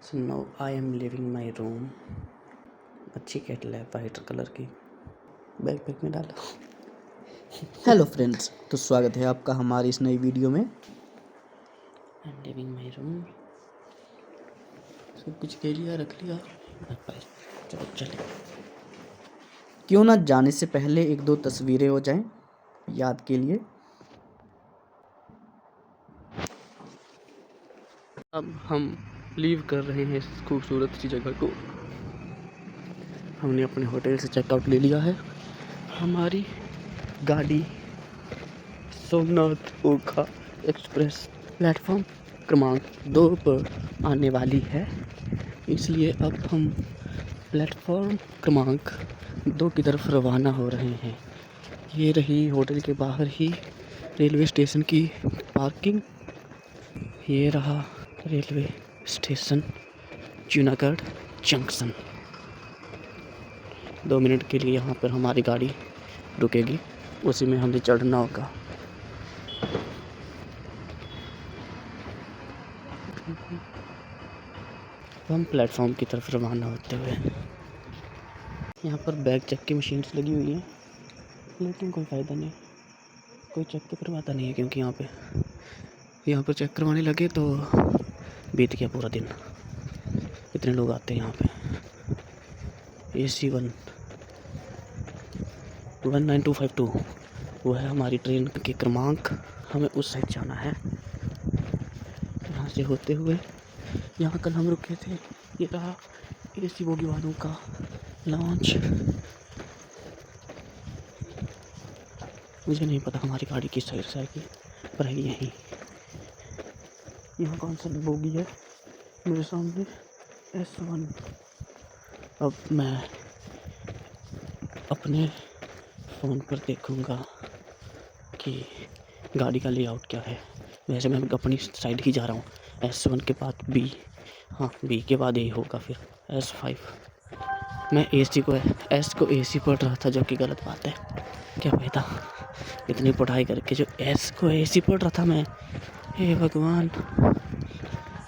So now I am leaving my room. अच्छी kettle है white colour की, backpack में डालो। हेलो फ्रेंड्स, तो स्वागत है आपका हमारी इस नई वीडियो में। I am living my room. सब कुछ ले लिया, रख लिया, चलो चले। क्यों ना जाने से पहले एक दो तस्वीरें हो जाएं याद के लिए। अब हम लीव कर रहे हैं इस खूबसूरत सी जगह को। हमने अपने होटल से चेकआउट ले लिया है। हमारी गाड़ी सोमनाथ ओखा एक्सप्रेस प्लेटफॉर्म क्रमांक 2 पर आने वाली है, इसलिए अब हम प्लेटफॉर्म क्रमांक 2 की तरफ रवाना हो रहे हैं। ये रही होटल के बाहर ही रेलवे स्टेशन की पार्किंग। ये रहा railway station Junagadh junction. 2 minute के लिए यहाँ पर हमारी गाड़ी रुकेगी, उसी में हमें चढ़ना होगा। हम प्लेटफॉर्म की तरफ रवाना होते हुए, यहाँ पर बैग चेक की मशीन्स लगी हुई हैं, लेकिन कोई फ़ायदा नहीं, कोई चेक तो करवाता नहीं है, क्योंकि यहाँ पर चेक करवाने लगे तो बीत गया पूरा दिन। इतने लोग आते हैं यहाँ पे। AC 19252 वो है हमारी ट्रेन के क्रमांक। हमें उस साइड जाना है। यहाँ से होते हुए, यहाँ कल हम रुके थे, ये रहा AC बोगी वालों का लॉन्च। मुझे नहीं पता हमारी गाड़ी किस साइड से आएगी, पर है यहीं। यहाँ कौन सा बोगी है? मेरे सामने S1। अब मैं अपने फ़ोन पर देखूँगा कि गाड़ी का लेआउट क्या है। वैसे मैं अपनी साइड ही जा रहा हूँ। S1 के बाद B, हाँ B के बाद A होगा, फिर S5। मैं S को AC पढ़ रहा था, जो कि गलत बात है। क्या फ़ायदा इतनी पढ़ाई करके जो S को AC पढ़ रहा था मैं। हे भगवान,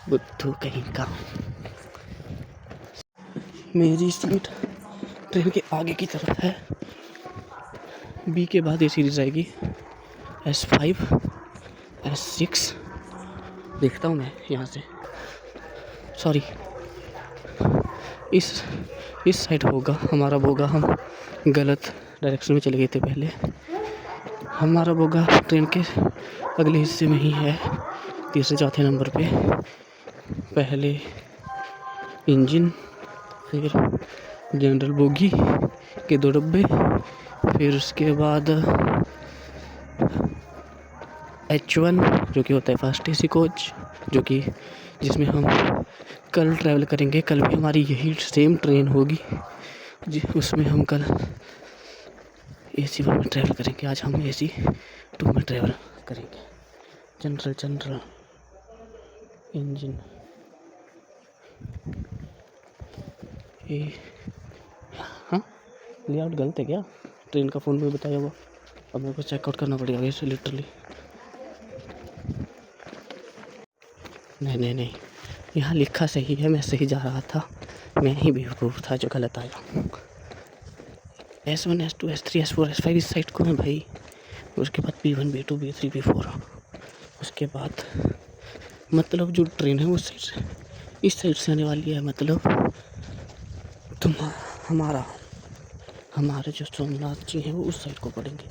बुद्धू कहीं का। मेरी सीट ट्रेन के आगे की तरफ है। B के बाद ये सीरीज़ आएगी S5, S6। देखता हूँ मैं यहाँ से, सॉरी इस साइड होगा हमारा बोगा। हम गलत डायरेक्शन में चले गए थे पहले। हमारा बोगा ट्रेन के अगले हिस्से में ही है, तीसरे चौथे नंबर पे। पहले इंजन, फिर जनरल बोगी के 2 डब्बे, फिर उसके बाद H1 जो कि होता है फर्स्ट AC कोच, जो कि जिसमें हम कल ट्रैवल करेंगे। कल भी हमारी यही सेम ट्रेन होगी उसमें हम कल AC 1 में ट्रैवल करेंगे। आज हम AC 2 में ट्रैवल करेंगे। जनरल इंजन ये, हाँ लेआउट गलत है क्या? ट्रेन का फ़ोन में बताया हुआ। अब मेरे को चेकआउट करना पड़ेगा वैसे लिटरली। नहीं, यहाँ लिखा सही है, मैं सही जा रहा था। मैं ही बेवकूफ़ था जो गलत आया। S1 S2 S3 S4 S5 इस साइड को है भाई। उसके बाद B1 B2 B3 B4। उसके बाद मतलब जो ट्रेन है वो इस साइड से आने वाली है। मतलब तुम हमारे जो सोमनाथ जी हैं वो उस साइड को पढ़ेंगे।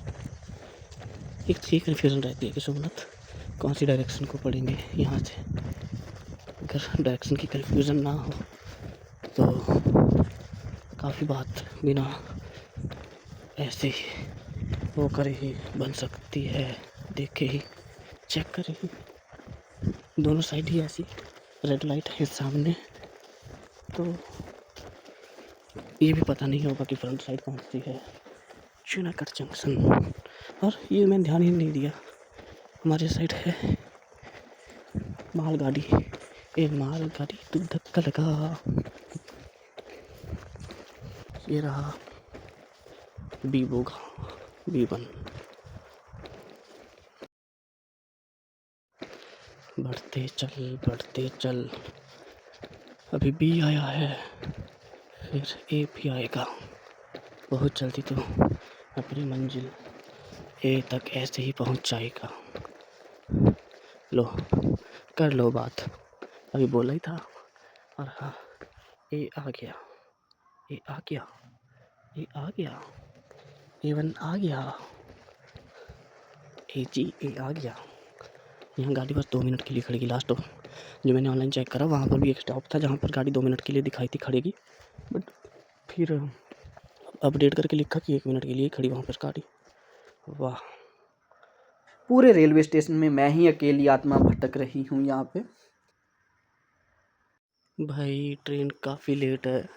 एक तो ये कन्फ्यूज़न रहती है कि सोमनाथ कौन सी डायरेक्शन को पढ़ेंगे यहाँ से। अगर डायरेक्शन की कन्फ्यूज़न ना हो तो काफ़ी बात बिना ऐसे ही वो करे ही बन सकती है, देखे ही चेक करे ही। दोनों साइड ही ऐसी रेड लाइट है सामने, तो ये भी पता नहीं होगा कि फ्रंट साइड कौन सी है। जूनागढ़ जंक्शन, और ये मैंने ध्यान ही नहीं दिया। हमारे साइड है मालगाड़ी। तू धक्का लगा। ये रहा B बोगा B1। बढ़ते चल अभी बी आया है, फिर ए भी आएगा। बहुत जल्दी तो अपनी मंजिल ए तक ऐसे ही पहुंच जाएगा। लो, कर लो बात, अभी बोला ही था। और हाँ, ए आ गया, ए आ गया, ए आ गया, A1 आ गया, ए आ गया। यहाँ गाड़ी बस 2 मिनट के लिए खड़ेगी लास्ट। जो मैंने ऑनलाइन चेक करा वहाँ पर भी एक स्टॉप था जहाँ पर गाड़ी 2 मिनट के लिए दिखाई थी खड़ेगी, बट फिर अपडेट करके लिखा कि 1 मिनट के लिए खड़ी वहाँ पर गाड़ी। वाह, पूरे रेलवे स्टेशन में मैं ही अकेली आत्मा भटक रही हूँ यहाँ पे। भाई ट्रेन काफ़ी लेट है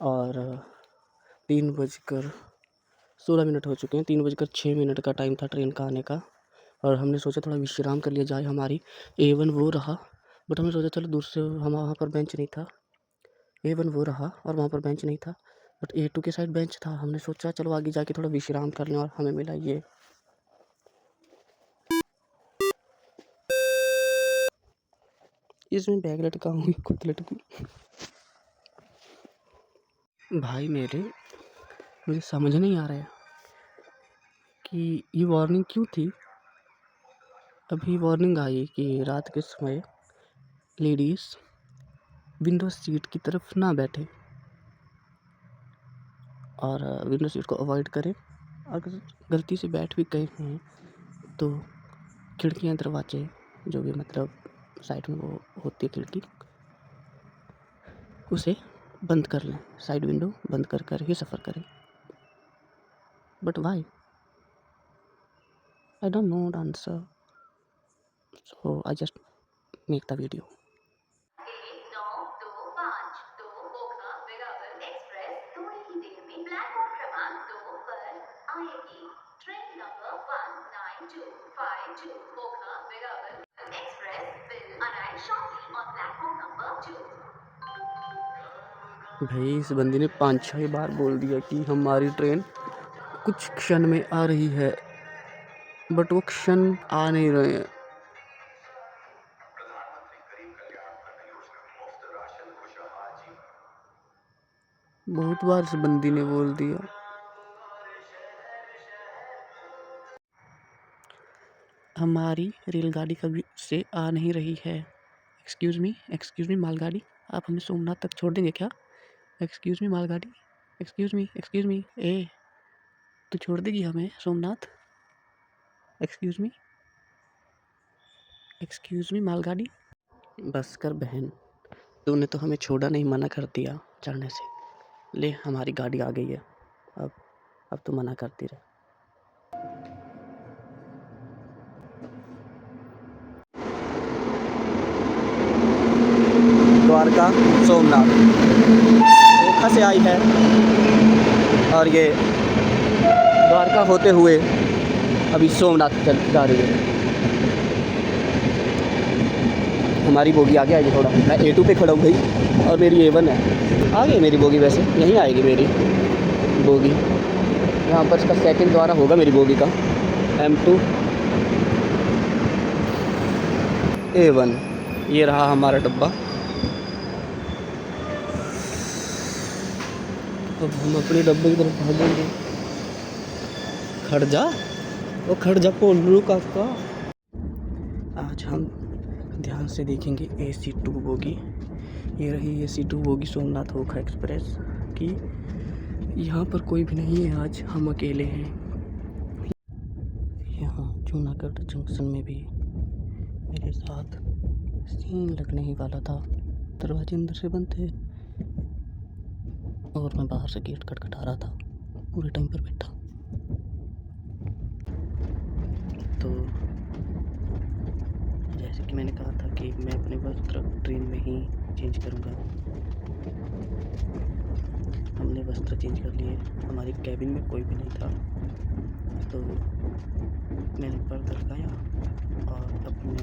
और 3:16 हो चुके हैं। 3:06 का टाइम था ट्रेन का आने का, और हमने सोचा थोड़ा विश्राम कर लिया जाए। हमारी A1 वो रहा, बट हमने सोचा चलो दूर से, हम वहाँ पर बेंच नहीं था। A1 वो रहा और वहाँ पर बेंच नहीं था, बट A2 के साइड बेंच था। हमने सोचा चलो आगे जाके थोड़ा विश्राम कर लें, और हमें मिला ये। इसमें बैग लटका हूँ, खुद लटकूँ। भाई मेरे, मुझे समझ नहीं आ रहा है कि ये वार्निंग क्यों थी। अभी वार्निंग आई कि रात के समय लेडीज़ विंडो सीट की तरफ ना बैठे और विंडो सीट को अवॉइड करें। अगर गलती से बैठ भी गए हैं तो खिड़कियाँ दरवाजे जो भी मतलब साइड में वो होती है खिड़की, उसे बंद कर लें, साइड विंडो बंद कर कर ही सफ़र करें। But why, I don't know the answer, so I just make the video. भाई इस बंदी ने 5-6 बार बोल दिया कि हमारी ट्रेन कुछ क्षण में आ रही है, बट वो क्षण आ नहीं रहे हैं। बहुत बार इस बंदी ने बोल दिया। हमारी रेलगाड़ी कभी से आ नहीं रही है। एक्सक्यूज़ मी मालगाड़ी, आप हमें सोमनाथ तक छोड़ देंगे क्या? एक्सक्यूज़ मी मालगाड़ी, एक्सक्यूज़ मी, ए तू छोड़ देगी हमें सोमनाथ? एक्सक्यूज़ मी मालगाड़ी। बस कर बहन, तूने तो हमें छोड़ा नहीं, मना कर दिया चढ़ने से। ले हमारी गाड़ी आ गई है, अब तो मना करती रहे। द्वारका सोमनाथ ओखा से आई है और ये द्वारका होते हुए अभी सोमनाथ चल जा रही है। हमारी बोगी आगे आएगी थोड़ा, मैं A2 पे खड़ा हूँ भाई, और मेरी A1 है। आ गई मेरी बोगी, वैसे यहीं आएगी मेरी बोगी। यहाँ पर इसका सेकंड द्वारा होगा मेरी बोगी का, M2 A1। ये रहा हमारा डब्बा। अब हम अपने डब्बे की तरफ भागेंगे। खड़ जा, वो खड़ जा पोलू काका। आज हम ध्यान से देखेंगे AC2 बोगी। ये रही AC2 बोगी सोमनाथ ओखा एक्सप्रेस की। यहाँ पर कोई भी नहीं है, आज हम अकेले हैं। यहाँ जूनागढ़ जंक्शन में भी मेरे साथ सीन लगने ही वाला था। दरवाजे अंदर से बंद थे और मैं बाहर से गेट खटखटा रहा था, पूरे टाइम पर बैठा। तो जैसे कि मैंने कहा था कि मैं अपने वस्त्र ट्रेन में ही चेंज करूँगा। हमने वस्त्र चेंज कर लिए, हमारी कैबिन में कोई भी नहीं था, तो मैंने पर्दा लगाया और अपने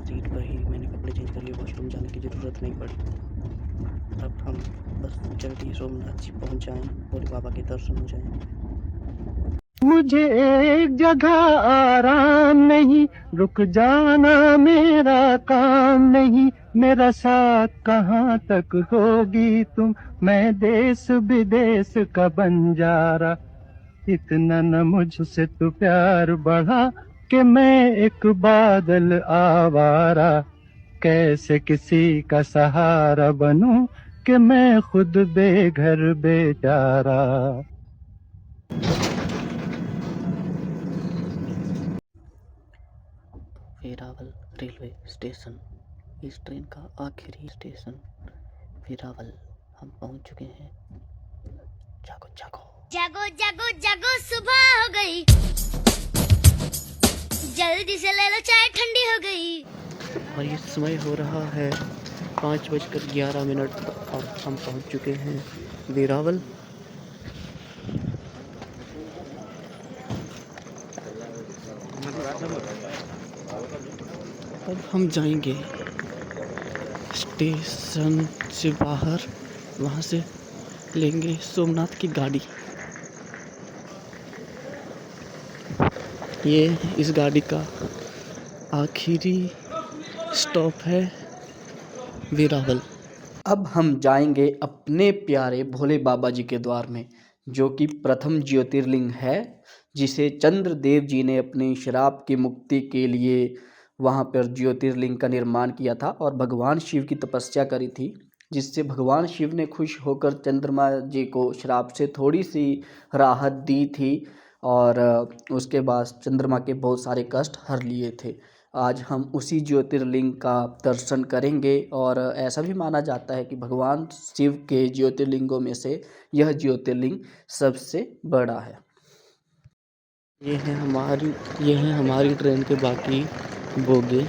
सीट पर ही मैंने कपड़े चेंज कर लिए। वॉशरूम जाने की ज़रूरत नहीं पड़ी। अब हम बस जल्दी सोमनाथ जी पहुँच जाएँ, भोले बाबा के दर्शन हो जाएँ। मुझे एक जगह आराम नहीं, रुक जाना मेरा काम नहीं, मेरा साथ कहाँ तक होगी तुम, मैं देश विदेश का बंजारा, इतना न मुझसे तू प्यार बढ़ा कि मैं एक बादल आवारा, कैसे किसी का सहारा बनूं कि मैं खुद बेघर बेचारा। वेरावल रेलवे स्टेशन, इस ट्रेन का आखिरी स्टेशन वेरावल। हम पहुंच चुके हैं। जागो जागो जागो जागो जागो, सुबह हो गई, जल्दी से ले लो चाय ठंडी हो गई। और ये समय हो रहा है 5:11 और हम पहुंच चुके हैं वेरावल। अब हम जाएंगे स्टेशन से बाहर, वहाँ से लेंगे सोमनाथ की गाड़ी। ये इस गाड़ी का आखिरी स्टॉप है वेरावल। अब हम जाएंगे अपने प्यारे भोले बाबा जी के द्वार में, जो कि प्रथम ज्योतिर्लिंग है, जिसे चंद्रदेव जी ने अपनी श्राप की मुक्ति के लिए वहाँ पर ज्योतिर्लिंग का निर्माण किया था और भगवान शिव की तपस्या करी थी, जिससे भगवान शिव ने खुश होकर चंद्रमा जी को श्राप से थोड़ी सी राहत दी थी और उसके बाद चंद्रमा के बहुत सारे कष्ट हर लिए थे। आज हम उसी ज्योतिर्लिंग का दर्शन करेंगे और ऐसा भी माना जाता है कि भगवान शिव के ज्योतिर्लिंगों में से यह ज्योतिर्लिंग सबसे बड़ा है। ये है हमारी ट्रेन के बाकी बोगी।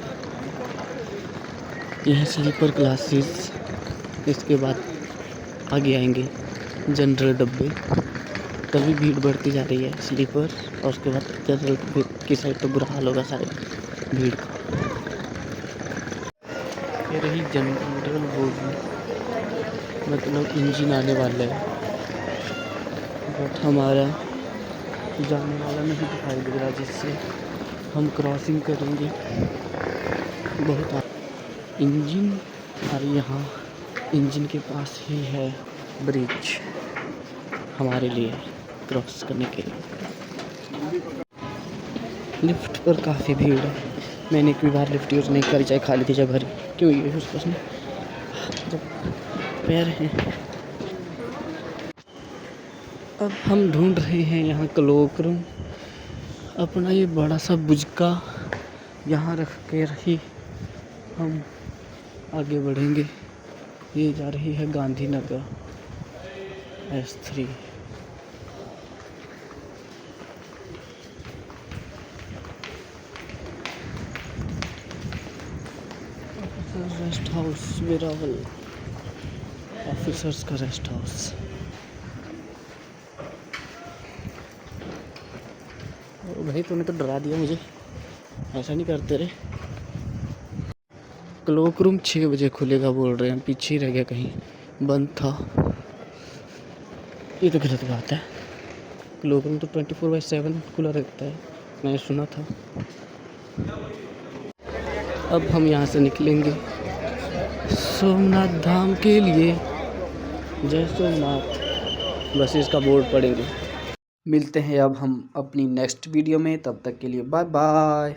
ये है स्लीपर क्लासेस। इसके बाद आगे आएंगे जनरल डब्बे। कभी भीड़ बढ़ती जा रही है स्लीपर, और उसके बाद जनरल की साइड तो बुरा हाल होगा शायद भीड़ का। ये रही जनरल बोगी, मतलब इंजन आने वाला है, बट हमारा जाने वाला नहीं दिखाई दे रहा, जिससे हम क्रॉसिंग करेंगे। बहुत इंजन, और यहाँ इंजन के पास ही है ब्रिज हमारे लिए क्रॉस करने के लिए। लिफ्ट पर काफ़ी भीड़ है। मैंने एक भी बार लिफ्ट यूज़ नहीं करी, चाहे खाली थी चाहे भरी। क्यों यूज़ उसमें जब पैर हैं। अब हम ढूंढ रहे हैं यहाँ क्लॉक रूम। अपना ये बड़ा सा बुझका यहाँ रख के ही हम आगे बढ़ेंगे। ये जा रही है Gandhinagar S3। Rest house Veraval, officers का रेस्ट हाउस। भाई तूने तो डरा दिया मुझे, ऐसा नहीं करते रे। क्लॉक रूम 6 बजे खुलेगा बोल रहे हैं, पीछे ही रह गया, कहीं बंद था। ये तो गलत बात है। क्लॉक रूम तो 24/7 खुला रहता है, मैंने सुना था। अब हम यहाँ से निकलेंगे सोमनाथ धाम के लिए। जय सोमनाथ, बस इसका बोर्ड पड़ेंगे। मिलते हैं अब हम अपनी नेक्स्ट वीडियो में, तब तक के लिए बाय बाय।